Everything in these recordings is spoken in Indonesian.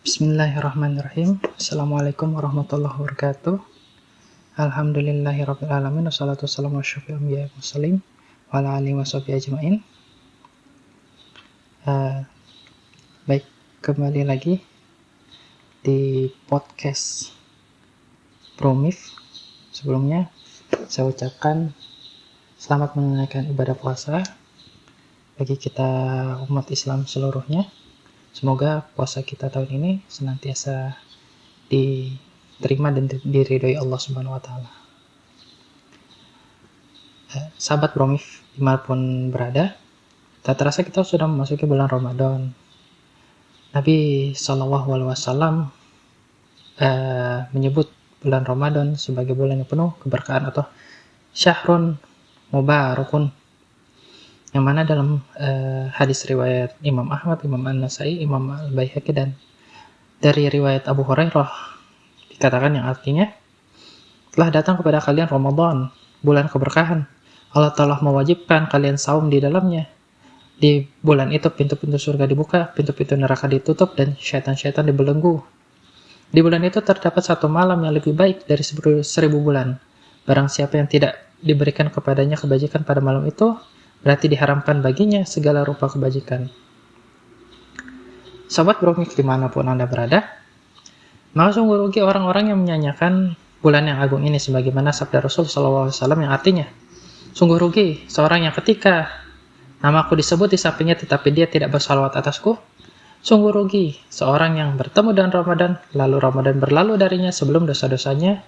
Bismillahirrahmanirrahim. Assalamualaikum warahmatullahi wabarakatuh. Alhamdulillahirabbil alamin wassalatu wassalamu ala asyrofil anbiya'i wal mursalin wa ala alihi washabihi ajmain. Baik, kembali lagi di podcast Promif. Sebelumnya saya ucapkan selamat menunaikan ibadah puasa bagi kita umat Islam seluruhnya. Semoga puasa kita tahun ini senantiasa diterima dan diridhoi Allah Subhanahu wa taala. Sahabat Promif dimanapun berada, tak terasa kita sudah memasuki bulan Ramadan. Nabi SAW menyebut bulan Ramadan sebagai bulan yang penuh keberkahan atau syahrun mubarakun, yang mana dalam hadis riwayat Imam Ahmad, Imam An-Nasai, Imam Al-Baihaqi, dan dari riwayat Abu Hurairah dikatakan yang artinya, telah datang kepada kalian Ramadan, bulan keberkahan. Allah telah mewajibkan kalian saum di dalamnya. Di bulan itu pintu-pintu surga dibuka, pintu-pintu neraka ditutup, dan syaitan-syaitan dibelenggu. Di bulan itu terdapat satu malam yang lebih baik dari 1000 bulan. Barang siapa yang tidak diberikan kepadanya kebajikan pada malam itu, berarti diharamkan baginya segala rupa kebajikan. Sobat Promif dimanapun Anda berada, maka sungguh rugi orang-orang yang menyanyikan bulan yang agung ini, sebagaimana sabda Rasul SAW yang artinya, sungguh rugi seorang yang ketika namaku disebut di sampingnya tetapi dia tidak bersalawat atasku. Sungguh rugi seorang yang bertemu dengan Ramadan, lalu Ramadan berlalu darinya sebelum dosa-dosanya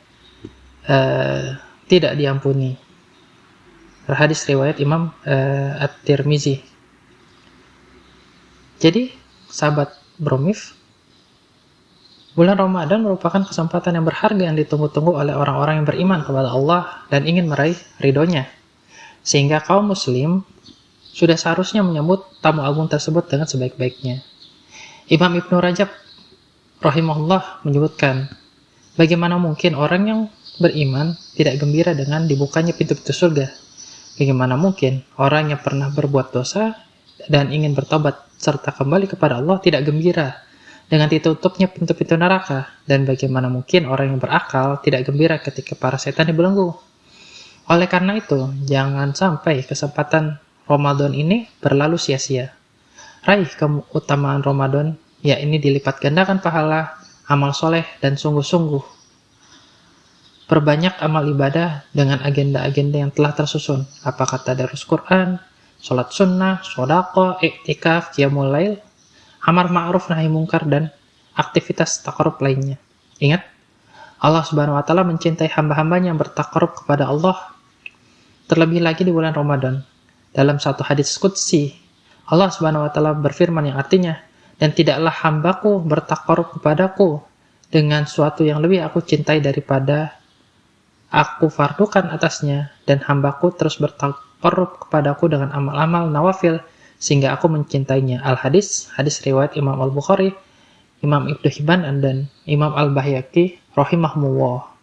tidak diampuni. Hadis riwayat Imam At-Tirmizi. Jadi, sahabat Promif, bulan Ramadan merupakan kesempatan yang berharga yang ditunggu-tunggu oleh orang-orang yang beriman kepada Allah dan ingin meraih ridhonya. Sehingga kaum muslim sudah seharusnya menyambut tamu agung tersebut dengan sebaik-baiknya. Imam Ibnu Rajab rahimahullah menyebutkan, bagaimana mungkin orang yang beriman tidak gembira dengan dibukanya pintu-pintu surga? Bagaimana mungkin orang yang pernah berbuat dosa dan ingin bertobat serta kembali kepada Allah tidak gembira dengan ditutupnya pintu-pintu neraka? Dan bagaimana mungkin orang yang berakal tidak gembira ketika para setan dibelenggu? Oleh karena itu, jangan sampai kesempatan Ramadan ini berlalu sia-sia. Raih keutamaan Ramadan, ya ini dilipat gandakan pahala, amal soleh, dan sungguh-sungguh perbanyak amal ibadah dengan agenda-agenda yang telah tersusun. Apakah tadarus Quran, sholat sunnah, shodaqah, iktikaf, qiyamul lail, amar ma'ruf nahi mungkar, dan aktivitas taqarrub lainnya. Ingat, Allah Subhanahu wa taala mencintai hamba-hambanya yang bertaqarrub kepada Allah, terlebih lagi di bulan Ramadan. Dalam satu hadis qudsi, Allah Subhanahu wa taala berfirman yang artinya, dan tidaklah hambaku bertaqarrub kepadaku dengan suatu yang lebih aku cintai daripada aku fardukan atasnya, dan hambaku terus bertaqarrub kepadaku dengan amal-amal nawafil sehingga aku mencintainya. Al-Hadis, hadis riwayat Imam Al-Bukhari, Imam Ibnu Hibban, dan Imam Al-Baihaqi rahimahumullah.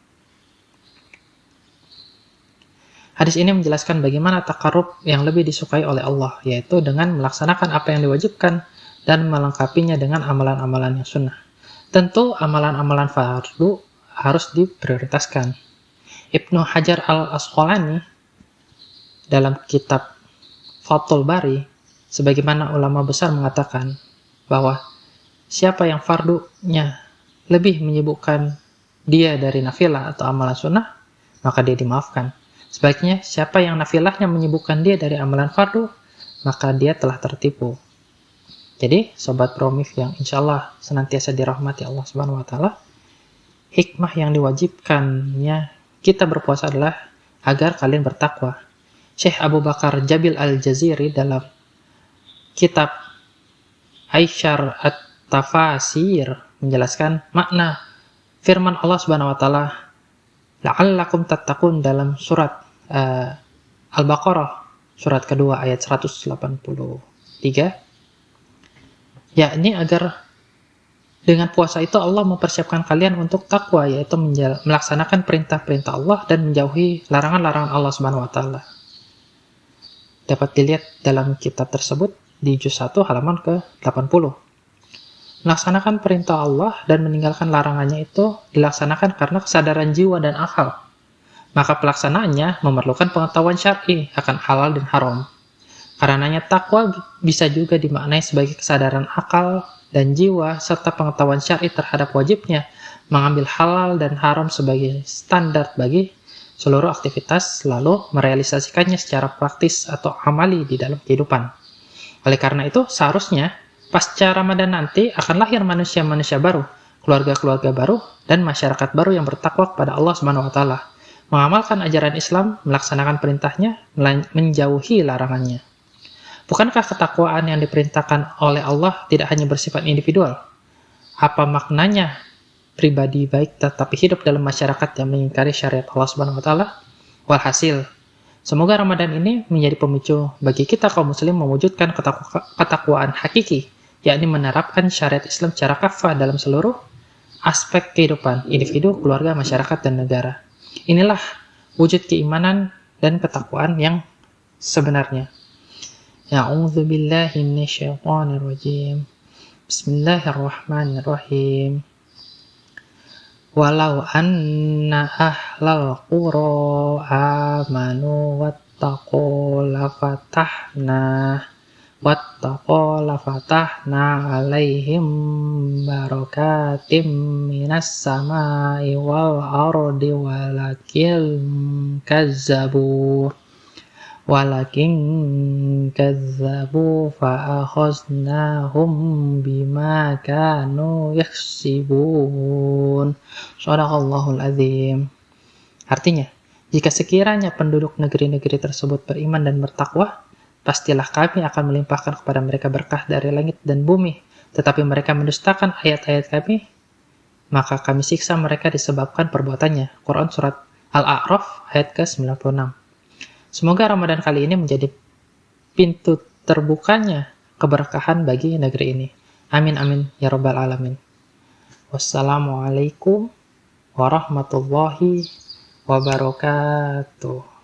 Hadis ini menjelaskan bagaimana taqarrub yang lebih disukai oleh Allah, yaitu dengan melaksanakan apa yang diwajibkan dan melengkapinya dengan amalan-amalan yang sunnah. Tentu amalan-amalan fardu harus diprioritaskan. Ibnu Hajar Al-Asqalani dalam kitab Fathul Bari, sebagaimana ulama besar mengatakan bahwa siapa yang fardunya lebih menyibukkan dia dari nafilah atau amalan sunnah, maka dia dimaafkan. Sebaliknya, siapa yang nafilahnya menyibukkan dia dari amalan fardu, maka dia telah tertipu. Jadi, sobat Promif yang insya Allah senantiasa dirahmati Allah Subhanahu wa taala, hikmah yang diwajibkannya kita berpuasa adalah agar kalian bertakwa. Syekh Abu Bakar Jabil Al-Jaziri dalam kitab Aisyar At-Tafasir menjelaskan makna firman Allah Subhanahu wa taala la'allakum tattaqun dalam surat Al-Baqarah surat kedua ayat 183, yakni agar dengan puasa itu Allah mempersiapkan kalian untuk takwa, yaitu melaksanakan perintah-perintah Allah dan menjauhi larangan-larangan Allah Subhanahu wa taala. Dapat dilihat dalam kitab tersebut di juz 1 halaman ke-80. Melaksanakan perintah Allah dan meninggalkan larangannya itu dilaksanakan karena kesadaran jiwa dan akal. Maka pelaksanaannya memerlukan pengetahuan syar'i akan halal dan haram. Karenanya takwa bisa juga dimaknai sebagai kesadaran akal dan jiwa serta pengetahuan syar'i terhadap wajibnya mengambil halal dan haram sebagai standar bagi seluruh aktivitas, lalu merealisasikannya secara praktis atau amali di dalam kehidupan. Oleh karena itu, seharusnya pasca Ramadan nanti akan lahir manusia-manusia baru, keluarga-keluarga baru, dan masyarakat baru yang bertakwa kepada Allah Subhanahu wa taala, mengamalkan ajaran Islam, melaksanakan perintahnya, menjauhi larangannya. Bukankah ketakwaan yang diperintahkan oleh Allah tidak hanya bersifat individual? Apa maknanya pribadi baik tetapi hidup dalam masyarakat yang mengingkari syariat Allah Subhanahu wa taala? Walhasil, semoga Ramadan ini menjadi pemicu bagi kita kaum muslim mewujudkan ketakwaan hakiki, yakni menerapkan syariat Islam secara kafah dalam seluruh aspek kehidupan individu, keluarga, masyarakat, dan negara. Inilah wujud keimanan dan ketakwaan yang sebenarnya. A'udzu billahi minasyaitonir rajim. Bismillahirrahmanirrahim. Walau anna ahlal qura amanu wattaqu lafatahna alaihim barakatim minas samai wal ardi walakin kazzabu fa'akhaznahum bima kanu yaksibun. Shadaqallahul azim. Artinya, jika sekiranya penduduk negeri-negeri tersebut beriman dan bertakwa, pastilah kami akan melimpahkan kepada mereka berkah dari langit dan bumi. Tetapi mereka mendustakan ayat-ayat kami, maka kami siksa mereka disebabkan perbuatannya. Quran Surat Al-A'raf ayat ke-96. Semoga Ramadan kali ini menjadi pintu terbukanya keberkahan bagi negeri ini. Amin amin ya rabbal alamin. Wassalamualaikum warahmatullahi wabarakatuh.